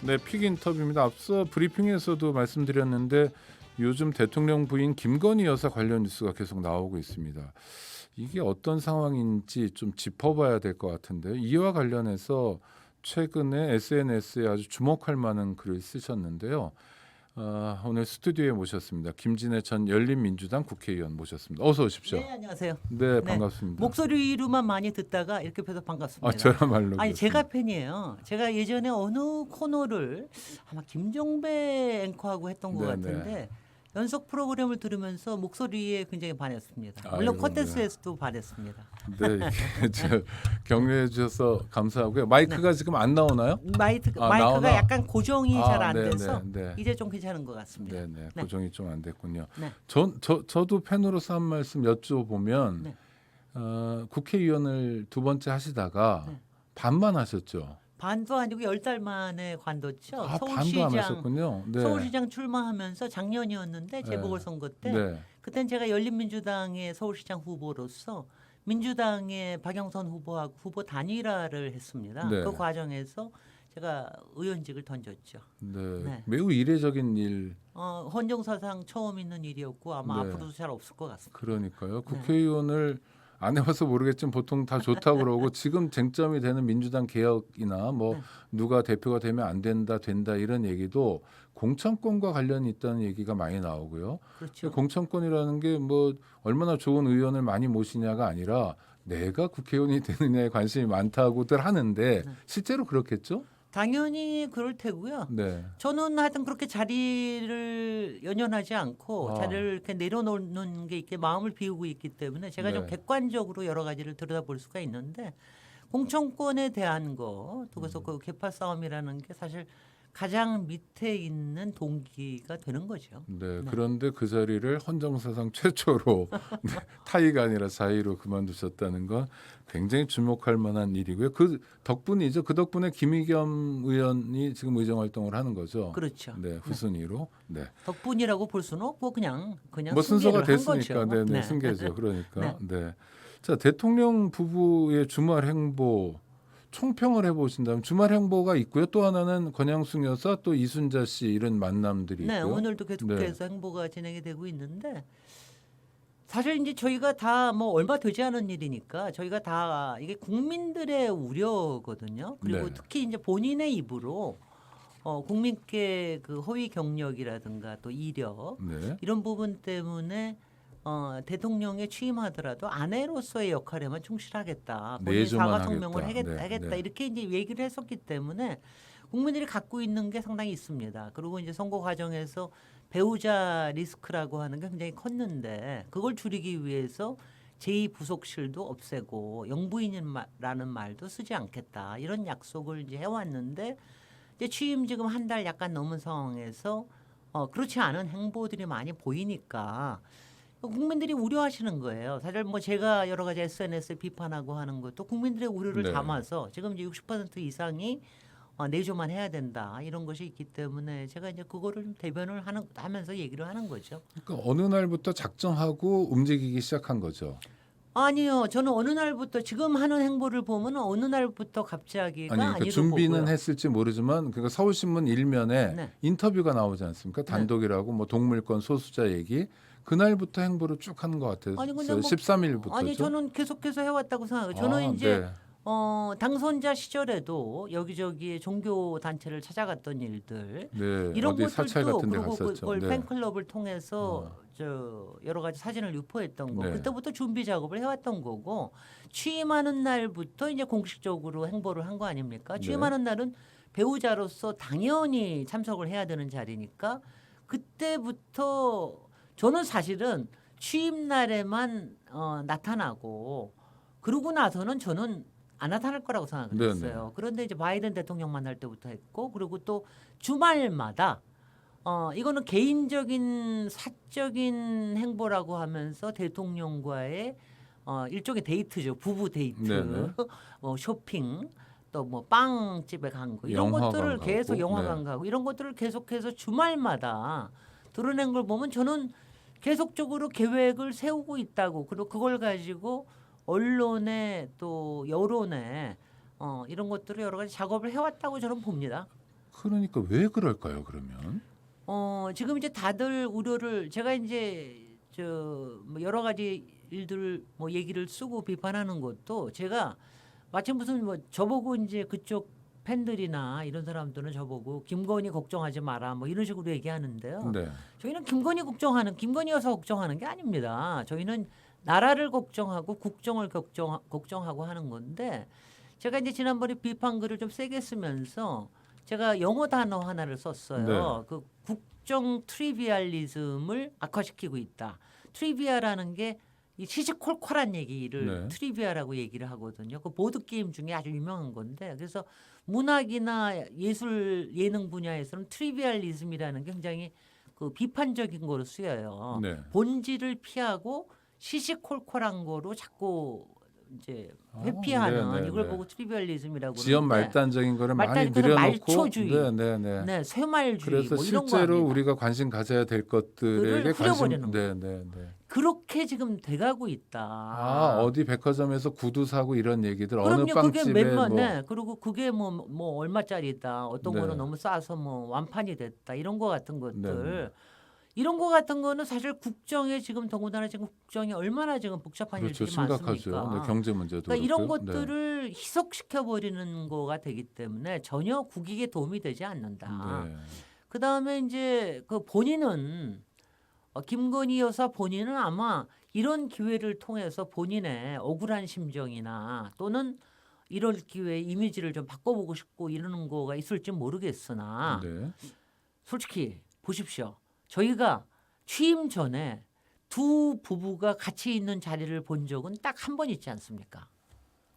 네, 픽 인터뷰입니다. 앞서 브리핑에서도 말씀드렸는데 요즘 대통령 부인 김건희 여사 관련 뉴스가 계속 나오고 있습니다. 이게 어떤 상황인지 좀 짚어봐야 될 것 같은데 이와 관련해서 최근에 SNS에 아주 주목할 만한 글을 쓰셨는데요. 오늘 스튜디오에 모셨습니다. 김진애 전 열린민주당 국회의원 모셨습니다. 어서 오십시오. 네, 안녕하세요. 네, 네, 반갑습니다. 목소리로만 많이 듣다가 이렇게 뵈서 반갑습니다. 저야말로 아니, 제가 그렇습니다. 팬이에요. 제가 예전에 어느 코너를 아마 김종배 앵커하고 했던 것 네, 네. 같은데 연속 프로그램을 들으면서 목소리에 굉장히 반했습니다. 물론 아이고, 콘텐츠에서도 반했습니다. 네, 격려해 주셔서 감사하고요. 마이크가 지금 안 나오나요? 마이크가 나오나? 약간 고정이 잘 안 네, 돼서 네. 이제 좀 괜찮은 것 같습니다. 네, 네. 네. 고정이 좀 안 됐군요. 네. 저도 팬으로서 한 말씀 여쭤보면 네. 국회의원을 두 번째 하시다가 네. 반만 하셨죠. 반도 아니고 10달 만에 관뒀죠. 반도 안 하셨군요. 네. 서울시장 출마하면서 작년이었는데 재보궐선거 때 네. 그땐 제가 열린민주당의 서울시장 후보로서 민주당의 박영선 후보하고 후보 단일화를 했습니다. 네. 그 과정에서 제가 의원직을 던졌죠. 네. 네. 매우 이례적인 일. 헌정사상 처음 있는 일이었고 아마 네. 앞으로도 잘 없을 것 같습니다. 그러니까요. 국회의원을 안 해봐서 모르겠지만 보통 다 좋다고 그러고 지금 쟁점이 되는 민주당 개혁이나 뭐 네. 누가 대표가 되면 안 된다 이런 얘기도 공천권과 관련이 있다는 얘기가 많이 나오고요. 그렇죠. 공천권이라는 게 뭐 얼마나 좋은 의원을 많이 모시냐가 아니라 내가 국회의원이 되느냐에 관심이 많다고들 하는데 네. 실제로 그렇겠죠? 당연히 그럴 테고요. 네. 저는 하여튼 그렇게 자리를 연연하지 않고 아. 자리를 이렇게 내려놓는 게 이렇게 마음을 비우고 있기 때문에 제가 좀 네. 객관적으로 여러 가지를 들여다볼 수가 있는데 공천권에 대한 거 그래서 그 계파 싸움이라는 게 사실 가장 밑에 있는 동기가 되는 거죠. 네, 네. 그런데 그 자리를 헌정사상 최초로 타의가 아니라 자의로 그만두셨다는 건 굉장히 주목할 만한 일이고요. 그 덕분이죠. 그 덕분에 김의겸 의원이 지금 의정 활동을 하는 거죠. 그렇죠. 네, 후순위로. 네. 덕분이라고 볼 수는 없고 그냥 뭐 순서가 승계를 한 됐으니까, 거죠. 네, 승계죠. 그러니까, 네. 네. 자, 대통령 부부의 주말 행보 총평을 해보신다면 주말 행보가 있고요. 또 하나는 권양숙 여사, 또 이순자 씨 이런 만남들이 네, 있고요. 오늘도 계속해서 행보가 진행이 되고 있는데 사실 이제 저희가 다 뭐 얼마 되지 않은 일이니까 저희가 다 이게 국민들의 우려거든요. 그리고 네. 특히 이제 본인의 입으로 국민께 그 허위 경력이라든가 또 이력 네. 이런 부분 때문에 대통령에 취임하더라도 아내로서의 역할에만 충실하겠다. 본인 내조만 사과 성명을 하겠다. 하겠다. 네. 이렇게 이제 얘기를 했었기 때문에 국민들이 갖고 있는 게 상당히 있습니다. 그리고 이제 선거 과정에서 배우자 리스크라고 하는 게 굉장히 컸는데 그걸 줄이기 위해서 제2부속실도 없애고 영부인이라는 말도 쓰지 않겠다. 이런 약속을 이제 해왔는데 이제 취임 지금 한 달 약간 넘은 상황에서 그렇지 않은 행보들이 많이 보이니까 국민들이 우려하시는 거예요. 사실 뭐 제가 여러 가지 SNS에 비판하고 하는 것도 국민들의 우려를 네. 담아서 지금 이제 60% 이상이 내조만 해야 된다 이런 것이 있기 때문에 제가 이제 그거를 좀 대변을 하면서 얘기를 하는 거죠. 그러니까 어느 날부터 작정하고 움직이기 시작한 거죠. 아니요, 저는 어느 날부터 지금 하는 행보를 보면 어느 날부터 갑자기가 아니, 그러니까 아니고 준비는 보고요. 했을지 모르지만 그러니까 서울신문 일면에 네. 인터뷰가 나오지 않습니까? 단독이라고 뭐 동물권 소수자 얘기 그날부터 행보를 쭉 하는 것 같아요. 아니, 근데 뭐- 13일부터죠. 아니 저는 계속해서 해왔다고 생각해요. 저는 이제 네. 당선자 시절에도 여기저기 종교 단체를 찾아갔던 일들 네. 이런 어디 사찰 것들도 같은 데 그리고 갔었죠. 그걸 네. 팬클럽을 통해서 여러 가지 사진을 유포했던 거 네. 그때부터 준비 작업을 해왔던 거고 취임하는 날부터 이제 공식적으로 행보를 한 거 아닙니까? 네. 취임하는 날은 배우자로서 당연히 참석을 해야 되는 자리니까 그때부터 저는 사실은 취임 날에만 나타나고 그러고 나서는 저는 안 나타날 거라고 생각을 네네. 했어요. 그런데 이제 바이든 대통령 만날 때부터 했고 그리고 또 주말마다 이거는 개인적인 사적인 행보라고 하면서 대통령과의 일종의 데이트죠. 부부 데이트, 네네. 쇼핑, 또 뭐 빵집에 간 거 이런 영화관 것들을 가고. 계속 영화관 네. 가고 이런 것들을 계속해서 주말마다 드러낸 걸 보면 저는 계속적으로 계획을 세우고 있다고 그리고 그걸 가지고 언론에 또 여론에 이런 것들을 여러 가지 작업을 해왔다고 저는 봅니다. 그러니까 왜 그럴까요? 그러면 지금 이제 다들 우려를 제가 이제 뭐 여러 가지 일들 뭐 얘기를 쓰고 비판하는 것도 제가 마치 무슨 뭐 저보고 이제 그쪽 팬들이나 이런 사람들은 저보고 김건희 걱정하지 마라 뭐 이런 식으로 얘기하는데요. 네, 저희는 김건희 여사 걱정하는 게 아닙니다. 저희는 나라를 걱정하고 국정을 걱정하고 하는 건데 제가 이제 지난번에 비판 글을 좀 세게 쓰면서 제가 영어 단어 하나를 썼어요. 그 국정 트리비알리즘을 악화시키고 있다. 트리비아라는 게 이 시시콜콜한 얘기를 네. 트리비아라고 얘기를 하거든요. 그 보드 게임 중에 아주 유명한 건데 그래서 문학이나 예술 예능 분야에서는 트리비알리즘이라는 게 굉장히 그 비판적인 거로 쓰여요. 네. 본질을 피하고 시시콜콜한 거로 자꾸 이제 회피하는 네, 네, 이걸 네. 보고 트리비얼리즘이라고 지연 그러는데 말단적인 거를 많이 말단이 그래서 늘여놓고 말초주의, 네, 네, 네. 네, 쇠말주의 그래서 뭐 이런 거 실제로 합니다. 우리가 관심 가져야 될 것들에게 그를 관심 흐려버리는 네, 네, 네. 그렇게 지금 돼가고 아, 있다. 어디 백화점에서 구두 사고 이런 얘기들 어느 그럼요. 그게 빵집에 몇만, 뭐 네. 그리고 그게 뭐 얼마짜리다. 어떤 거는 네. 너무 싸서 뭐 완판이 됐다. 이런 거 같은 네, 네. 것들. 이런 거 같은 거는 사실 국정에 지금 더군다나 지금 국정이 얼마나 지금 복잡한 그렇죠. 일들이 심각하죠. 네, 많습니까? 경제 문제도 그러니까 이런 그렇고요. 네. 것들을 희석시켜 버리는 거가 되기 때문에 전혀 국익에 도움이 되지 않는다. 네. 그 다음에 이제 그 본인은 김건희 여사 본인은 아마 이런 기회를 통해서 본인의 억울한 심정이나 또는 이럴 기회에 이미지를 좀 바꿔보고 싶고 이러는 거가 있을지 모르겠으나 네. 솔직히 보십시오. 저희가 취임 전에 두 부부가 같이 있는 자리를 본 적은 딱 한 번 있지 않습니까?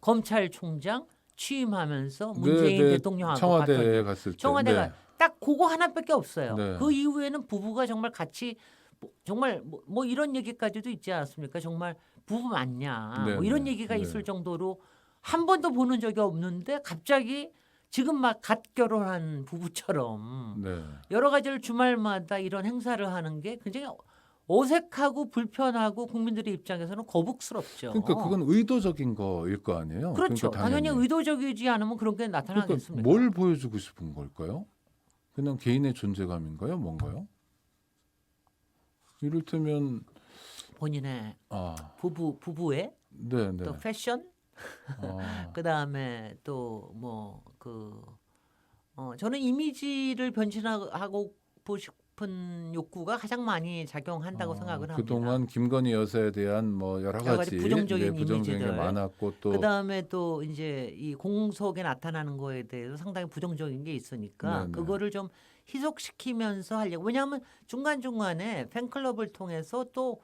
검찰총장 취임하면서 네, 문재인 네. 대통령하고 청와대에 봤던 갔을 때. 청와대가 네. 딱 그거 하나밖에 없어요. 네. 그 이후에는 부부가 정말 같이 정말 뭐 이런 얘기까지도 있지 않습니까? 정말 부부 맞냐? 네, 뭐 이런 네. 얘기가 네. 있을 정도로 한 번도 보는 적이 없는데 갑자기 지금 막 갓 결혼한 부부처럼 네. 여러 가지를 주말마다 이런 행사를 하는 게 굉장히 어색하고 불편하고 국민들의 입장에서는 거북스럽죠. 그러니까 그건 의도적인 거일 거 아니에요. 그렇죠. 그러니까 당연히 당연히. 의도적이지 않으면 그런 게 그러니까 나타나겠습니까? 뭘 보여주고 싶은 걸까요? 그냥 개인의 존재감인가요? 뭔가요? 이를테면 본인의 아, 부부의 네, 네. 또 패션, 아, 그 다음에 또 뭐 저는 이미지를 변신하고 싶은 욕구가 가장 많이 작용한다고 생각을 합니다. 그동안 김건희 여사에 대한 뭐 여러 여러 가지 가지 부정적인 부정적인 게 이미지들. 많았고 또 그 다음에 또 이제 이 공석에 나타나는 거에 대해서 상당히 부정적인 게 있으니까 네네. 그거를 좀 희석시키면서 하려고. 왜냐하면 중간중간에 팬클럽을 통해서 또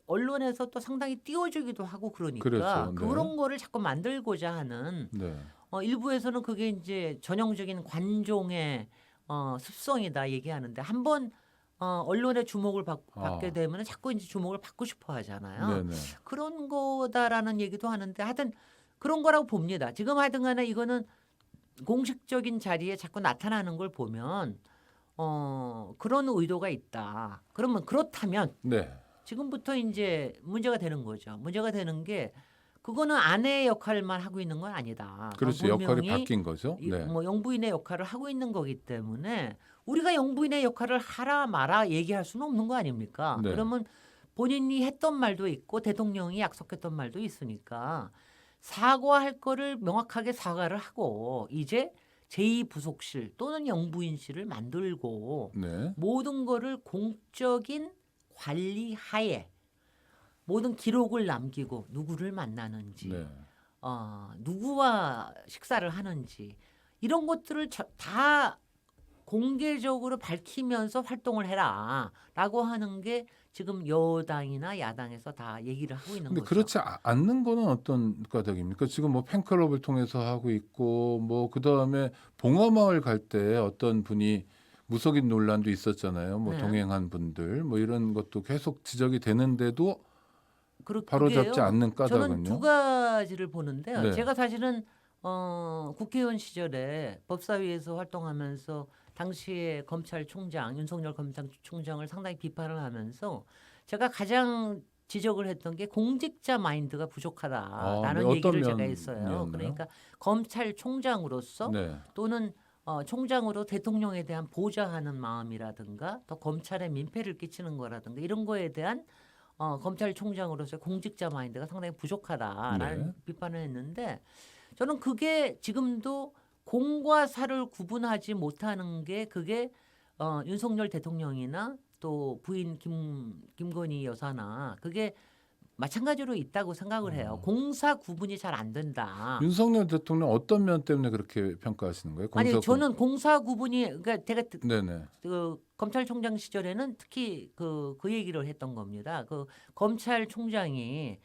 언론에서 또 상당히 띄워주기도 하고 그러니까 그렇죠. 네. 그런 거를 자꾸 만들고자 하는 네. 일부에서는 그게 이제 전형적인 관종의 습성이다 얘기하는데 한번 언론의 주목을 받게 되면 자꾸 이제 주목을 받고 싶어 하잖아요. 네네. 그런 거다라는 얘기도 하는데 하여튼 그런 거라고 봅니다. 지금 하여튼 간에 이거는 공식적인 자리에 자꾸 나타나는 걸 보면 그런 의도가 있다. 그러면 그렇다면 네. 지금부터 이제 문제가 되는 거죠. 문제가 되는 게 그거는 아내의 역할만 하고 있는 건 아니다. 그렇죠. 역할이 분명히 바뀐 거죠. 네. 뭐 영부인의 역할을 하고 있는 거기 때문에 우리가 영부인의 역할을 하라 마라 얘기할 수는 없는 거 아닙니까? 네. 그러면 본인이 했던 말도 있고 대통령이 약속했던 말도 있으니까 사과할 거를 명확하게 사과를 하고 이제 제2부속실 또는 영부인실을 만들고 네. 모든 거를 공적인 관리 하에 모든 기록을 남기고 누구를 만나는지 네. 누구와 식사를 하는지 이런 것들을 다 공개적으로 밝히면서 활동을 해라라고 하는 게 지금 여당이나 야당에서 다 얘기를 하고 있는 근데 거죠. 그렇지 않는 거는 어떤 까닭입니까? 지금 뭐 팬클럽을 통해서 하고 있고 뭐 그다음에 봉화마을 갈 때 어떤 분이 무속인 논란도 있었잖아요. 뭐 네. 동행한 분들 뭐 이런 것도 계속 지적이 되는데도 그게요. 바로잡지 않는 저는 두 까닭은요? 가지를 보는데요. 네. 제가 사실은 국회의원 시절에 법사위에서 활동하면서 당시에 검찰총장 윤석열 검찰총장을 상당히 비판을 하면서 제가 가장 지적을 했던 게 공직자 마인드가 부족하다라는 네. 얘기를 어떤 제가 했어요. 면이었나요? 그러니까 검찰총장으로서 네. 또는 총장으로 대통령에 대한 보좌하는 마음이라든가 또 검찰에 민폐를 끼치는 거라든가 이런 거에 대한 검찰총장으로서의 공직자 마인드가 상당히 부족하다라는 네. 비판을 했는데 저는 그게 지금도 공과 사를 구분하지 못하는 게 그게 윤석열 대통령이나 또 부인 김건희 여사나 그게 마찬가지로 있다고 생각을 해요. 공사 구분이 잘 안 된다. 윤석열 대통령 어떤 면 때문에 그렇게 평가하시는 거예요? 아니 공사 저는 공사 구분이 그러니까 제가 네네. 그 검찰총장 시절에는 특히 그 얘기를 했던 겁니다. 그 검찰총장이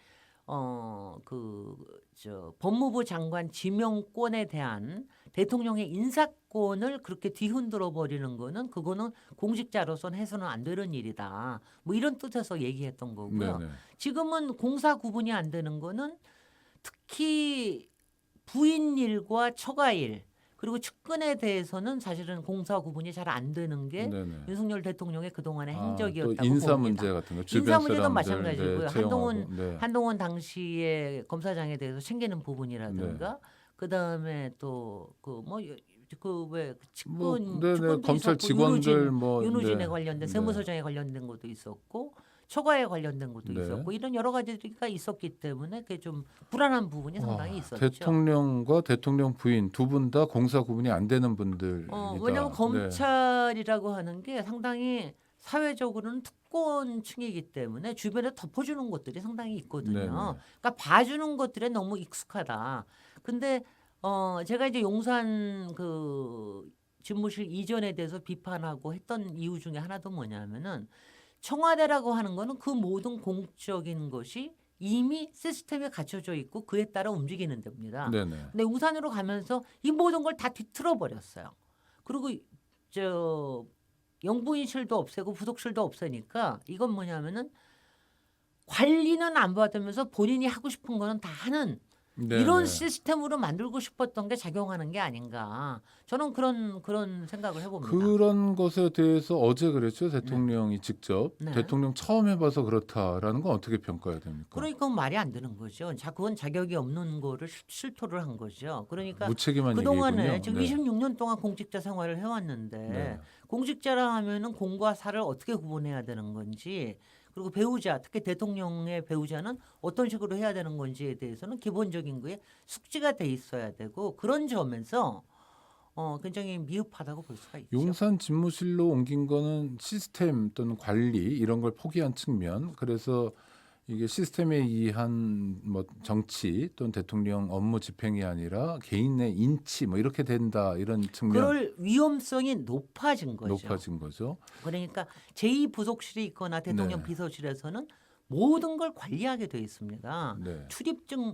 법무부 장관 지명권에 대한 대통령의 인사권을 그렇게 뒤흔들어 버리는 거는 그거는 공직자로서는 해서는 안 되는 일이다. 뭐 이런 뜻에서 얘기했던 거고요. 네네. 지금은 공사 구분이 안 되는 거는 특히 부인 일과 처가 일 그리고 측근에 대해서는 사실은 공사 구분이 잘 안 되는 게 네네. 윤석열 대통령의 그동안의 또 행적이었다고 인사 봅니다. 문제 같은 거 인사 주변 문제도 사람들 마찬가지고요. 채용하고, 네. 한동훈 당시에 검사장에 대해서 챙기는 부분이라든가 그다음에 또 그 측근 뭐 네네 측근도 검찰 있었고 직원들 뭐 윤우진에 네. 관련된 네. 세무서장에 관련된 것도 있었고 처가에 관련된 것도 네. 있었고 이런 여러 가지가 있었기 때문에 그게 좀 불안한 부분이 상당히 있었죠. 대통령과 대통령 부인 두 분 다 공사 구분이 안 되는 분들이다. 왜냐하면 네. 검찰이라고 하는 게 상당히 사회적으로는 특권층이기 때문에 주변에 덮어주는 것들이 상당히 있거든요. 네네. 그러니까 봐주는 것들에 너무 익숙하다. 근데 제가 이제 용산 그 집무실 이전에 대해서 비판하고 했던 이유 중에 하나도 뭐냐면은 청와대라고 하는 거는 그 모든 공적인 것이 이미 시스템에 갖춰져 있고 그에 따라 움직이는 데입니다. 네네. 근데 우산으로 가면서 이 모든 걸 다 뒤틀어 버렸어요. 그리고 저 영부인실도 없애고 부속실도 없애니까 이건 뭐냐면은 관리는 안 받으면서 본인이 하고 싶은 거는 다 하는 네네. 이런 시스템으로 만들고 싶었던 게 작용하는 게 아닌가. 저는 그런 생각을 해봅니다. 그런 것에 대해서 어제 그랬죠 대통령이 직접 네. 대통령 처음 해봐서 그렇다라는 건 어떻게 평가해야 됩니까? 그러니까 말이 안 되는 거죠. 그건 자격이 없는 거를 실토를 한 거죠. 그러니까 무책임한 그동안에 얘기군요. 지금 네. 26년 동안 공직자 생활을 해왔는데 네. 공직자라 하면은 공과 사를 어떻게 구분해야 되는 건지 그리고 배우자 특히 대통령의 배우자는 어떤 식으로 해야 되는 건지에 대해서는 기본적인 거에 숙지가 돼 있어야 되고 그런 점에서 굉장히 미흡하다고 볼 수가 있죠. 용산 집무실로 옮긴 거는 시스템 또는 관리 이런 걸 포기한 측면. 그래서 이게 시스템에 의한 뭐 정치 또는 대통령 업무 집행이 아니라 개인의 인치 뭐 이렇게 된다 이런 측면 그럴 위험성이 높아진 거죠. 높아진 거죠. 그러니까 제2부속실이 있거나 대통령 네. 비서실에서는 모든 걸 관리하게 돼 있습니다. 네.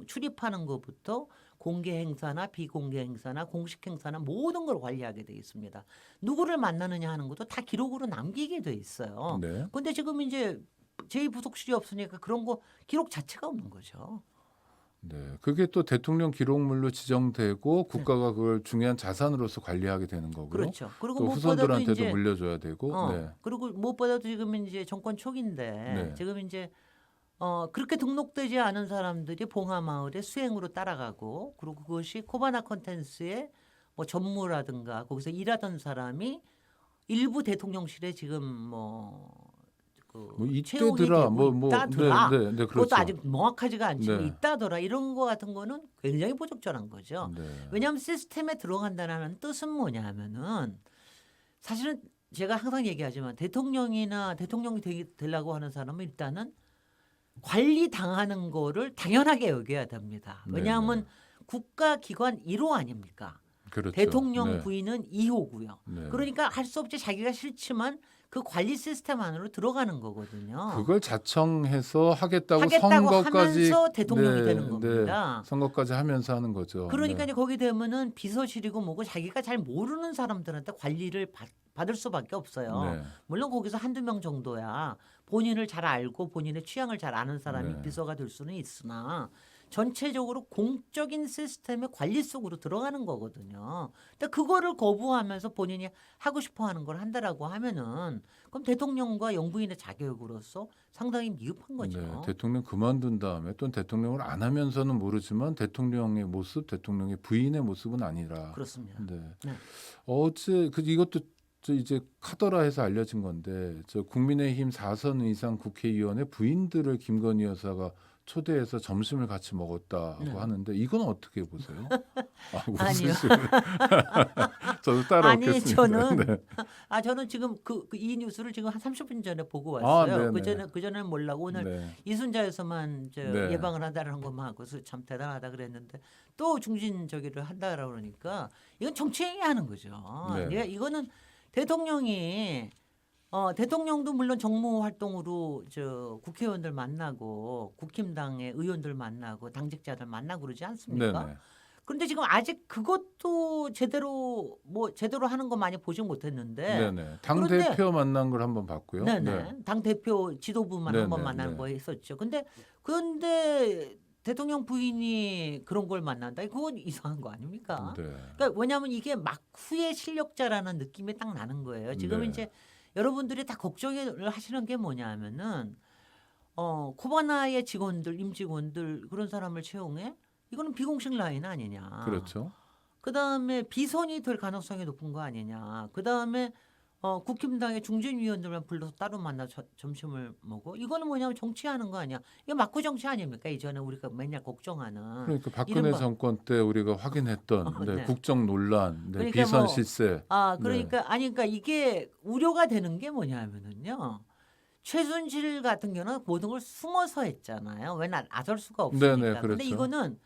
출입하는 것부터 공개 행사나 비공개 행사나 공식 행사나 모든 걸 관리하게 돼 있습니다. 누구를 만나느냐 하는 것도 다 기록으로 남기게 돼 있어요. 네. 근데 지금 이제 제2부속실이 없으니까 그런 거 기록 자체가 없는 거죠. 네. 그게 또 대통령 기록물로 지정되고 국가가 그걸 중요한 자산으로서 관리하게 되는 거고요. 그렇죠. 그리고 또 무엇보다도 후손들한테도 이제 물려줘야 되고. 네. 그리고 무엇보다도 지금 이제 정권 초기인데 네. 지금 이제 그렇게 등록되지 않은 사람들이 봉하마을에 수행으로 따라가고 그리고 그것이 코바나 컨텐츠의 뭐 전무라든가 거기서 일하던 사람이 일부 대통령실에 지금 뭐 채용이 이때더라 되고 있다더라. 네, 그렇죠. 그것도 아직 명확하지가 않지만 네. 있다더라 이런 거 같은 거는 굉장히 부적절한 거죠. 네. 왜냐하면 시스템에 들어간다는 뜻은 뭐냐면은 사실은 제가 항상 얘기하지만 대통령이나 대통령이 되려고 하는 사람은 일단은 관리 당하는 거를 당연하게 여겨야 됩니다. 왜냐하면 네. 국가기관 1호 아닙니까? 그렇죠. 대통령 네. 부인은 2호고요. 네. 그러니까 할 수 없이 자기가 싫지만 그 관리 시스템 안으로 들어가는 거거든요. 그걸 자청해서 하겠다고 하겠다고 선거까지 하면서 대통령이 네, 되는 겁니다. 네. 선거까지 하면서 하는 거죠. 그러니까 네. 이제 거기 되면은 비서실이고 뭐고 자기가 잘 모르는 사람들한테 관리를 받을 수밖에 없어요. 네. 물론 거기서 한두 명 정도야 본인을 잘 알고 본인의 취향을 잘 아는 사람이 네. 비서가 될 수는 있으나 전체적으로 공적인 시스템의 관리 속으로 들어가는 거거든요. 근데 그거를 거부하면서 본인이 하고 싶어 하는 걸 한다라고 하면은 그럼 대통령과 영부인의 자격으로서 상당히 미흡한 거죠. 네, 대통령 그만둔 다음에 또 대통령을 안 하면서는 모르지만 대통령의 모습, 대통령의 부인의 모습은 아니라. 그렇습니다. 네. 네. 어제 이것도 이제 카더라 해서 알려진 건데 저 국민의힘 4선 이상 국회의원의 부인들을 김건희 여사가 초대해서 점심을 같이 먹었다고 네. 하는데 이건 어떻게 보세요? 아, 아니요. 저도 아니 따라오겠습니다. 저는 네. 저는 지금 이 뉴스를 지금 한 30분 전에 보고 아, 왔어요. 네네. 그전에는 몰라고 오늘 네. 이순자에서만 네. 예방을 한다는 것만 하고 참 대단하다 그랬는데 또 중진저기를 한다라고 그러니까 이건 정치행위 하는 거죠. 네. 이거는 대통령이 대통령도 물론 정무 활동으로 국회의원들 만나고 국힘당의 의원들 만나고 당직자들 만나고 그러지 않습니까? 네네. 그런데 지금 아직 그것도 제대로 하는 거 많이 보진 못했는데 네네. 당 그런데 대표 만난 걸 한번 봤고요. 네네 당 대표 지도부만 네네, 한번 만나는 네. 거 했었죠. 그런데 대통령 부인이 그런 걸 만난다. 그건 이상한 거 아닙니까? 네. 그러니까 왜냐하면 이게 막후의 실력자라는 느낌이 딱 나는 거예요. 지금 네. 이제 여러분들이 다 걱정을 하시는 게 뭐냐면은 코바나의 직원들, 임직원들 그런 사람을 채용해? 이거는 비공식 라인 아니냐. 그렇죠. 그다음에 비선이 될 가능성이 높은 거 아니냐. 그다음에 국힘당의 중진위원들만 불러서 따로 만나 점심을 먹어. 이거는 뭐냐면 정치하는 거 아니야. 이거 막구 정치 아닙니까? 이전에 우리가 맨날 걱정하는. 그러니까 박근혜 이른바- 정권 때 우리가 확인했던 네, 네. 국정 논란, 네, 그러니까 비선 뭐- 실세. 그러니까 이게 우려가 되는 게 뭐냐면은요. 최순실 같은 경우는 모든 걸 숨어서 했잖아요. 왜 나설 수가 없으니까. 네네, 근데 그렇죠. 이거는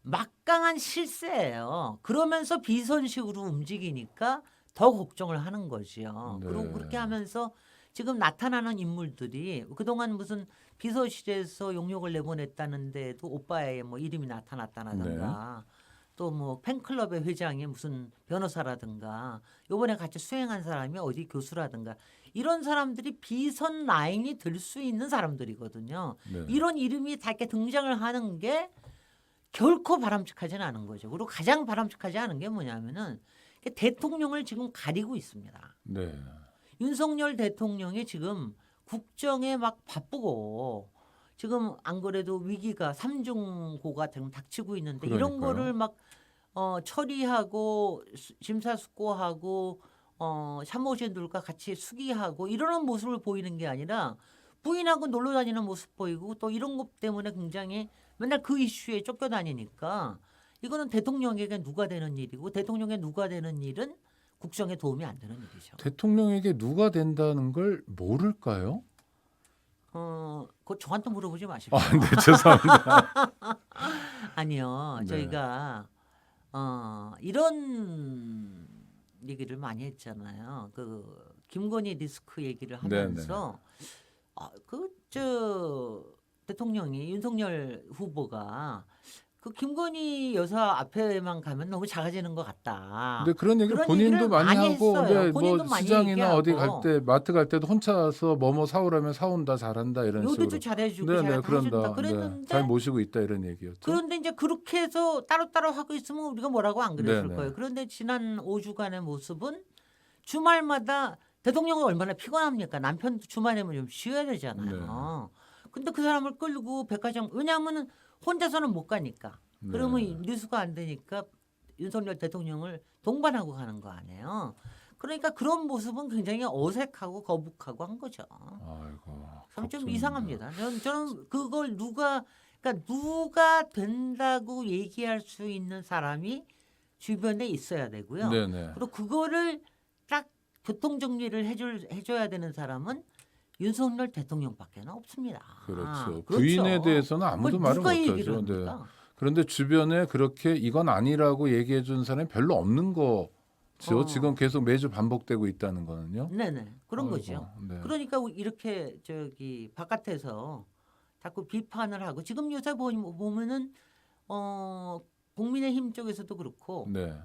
막강한 실세예요. 그러면서 비선식으로 움직이니까 더 걱정을 하는 거지요. 네. 그리고 그렇게 하면서 지금 나타나는 인물들이 그동안 무슨 비서실에서 용역을 내보냈다는데도 오빠의 뭐 이름이 나타났다라든가 또 뭐 팬클럽의 회장이 무슨 변호사라든가 요번에 같이 수행한 사람이 어디 교수라든가 이런 사람들이 비선 라인이 될 수 있는 사람들이거든요. 네. 이런 이름이 다 이렇게 등장을 하는 게 결코 바람직하지는 않은 거죠. 그리고 가장 바람직하지 않은 게 뭐냐면은 대통령을 지금 가리고 있습니다. 네. 윤석열 대통령이 지금 국정에 막 바쁘고 지금 안 그래도 위기가 삼중고가 지금 닥치고 있는데 이런 그러니까요. 거를 막 처리하고 심사숙고하고 참모진들과 같이 수기하고 이러는 모습을 보이는 게 아니라 부인하고 놀러 다니는 모습 보이고 또 이런 것 때문에 굉장히 맨날 그 이슈에 쫓겨다니니까 이거는 대통령에게 누가 되는 일이고 대통령에 누가 되는 일은 국정에 도움이 안 되는 일이죠. 대통령에게 누가 된다는 걸 모를까요? 그거 저한테 물어보지 마십시오. 아, 네, 죄송합니다. 아니요. 네. 저희가 이런 얘기를 많이 했잖아요. 그 김건희 리스크 얘기를 하면서 대통령이 윤석열 후보가 그 김건희 여사 앞에만 가면 너무 작아지는 것 같다. 근데 그런 얘기 그런 본인도 얘기를 많이 많이 하고, 했어요. 네, 본인도 뭐 많이 시장이나 어디 갈 얘기하고. 때, 마트 갈 때도 혼자서 뭐뭐 사오라면 사온다, 잘한다 이런 요새도 식으로. 잘해주고 네, 잘 그런다. 해준다 네, 그랬는데 잘 모시고 있다 이런 얘기였죠. 그런데 이제 그렇게 해서 따로따로 하고 있으면 우리가 뭐라고 안 그랬을 네네. 거예요. 그런데 지난 5주간의 모습은 주말마다 대통령은 얼마나 피곤합니까? 남편도 주말에면 좀 쉬어야 되잖아요. 근데 그 사람을 끌고 백화점 왜냐하면은 혼자서는 못 가니까. 그러면 네. 뉴스가 안 되니까 윤석열 대통령을 동반하고 가는 거 아니에요. 그러니까 그런 모습은 굉장히 어색하고 거북하고 한 거죠. 아이고. 참 좀 걱정입니다. 이상합니다. 저는 그걸 그러니까 누가 된다고 얘기할 수 있는 사람이 주변에 있어야 되고요. 네네. 그리고 그거를 딱 교통 정리를 해줘야 되는 사람은 윤석열 대통령밖에 없습니다. 그렇죠. 그렇죠. 부인에 대해서는 아무도 그걸 말을 누가 못하죠. 얘기를 네. 합니까? 그런데 주변에 그렇게 이건 아니라고 얘기해 준 사람이 별로 없는 거죠. 어. 지금 계속 매주 반복되고 있다는 거는요. 네네 그런 아이고, 거죠. 네. 그러니까 이렇게 바깥에서 자꾸 비판을 하고 지금 요새 보면은 국민의힘 쪽에서도 그렇고 네.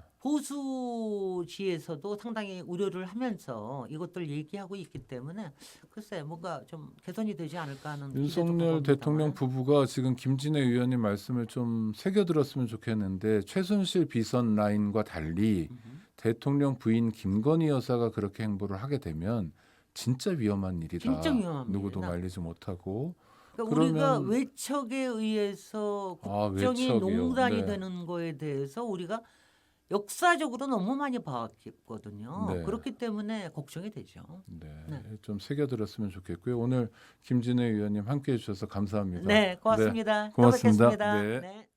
보수지에서도 상당히 우려를 하면서 이것들 얘기하고 있기 때문에 글쎄 뭔가 좀 개선이 되지 않을까 하는 기대도 윤석열 해봅니다만. 대통령 부부가 지금 김진애 의원님 말씀을 좀 새겨들었으면 좋겠는데 최순실 비선 라인과 달리 대통령 부인 김건희 여사가 그렇게 행보를 하게 되면 진짜 위험한 일이다. 진짜 위험합니다. 누구도 말리지 못하고. 그러니까 우리가 그러면- 외척에 의해서 아, 국정이 외척이요. 농단이 네. 되는 거에 대해서 우리가 역사적으로 너무 많이 봐왔거든요. 네. 그렇기 때문에 걱정이 되죠. 네, 네. 좀 새겨들었으면 좋겠고요. 오늘 김진애 의원님 함께해 주셔서 감사합니다. 네, 고맙습니다. 또 고맙습니다. 뵙겠습니다. 네. 네.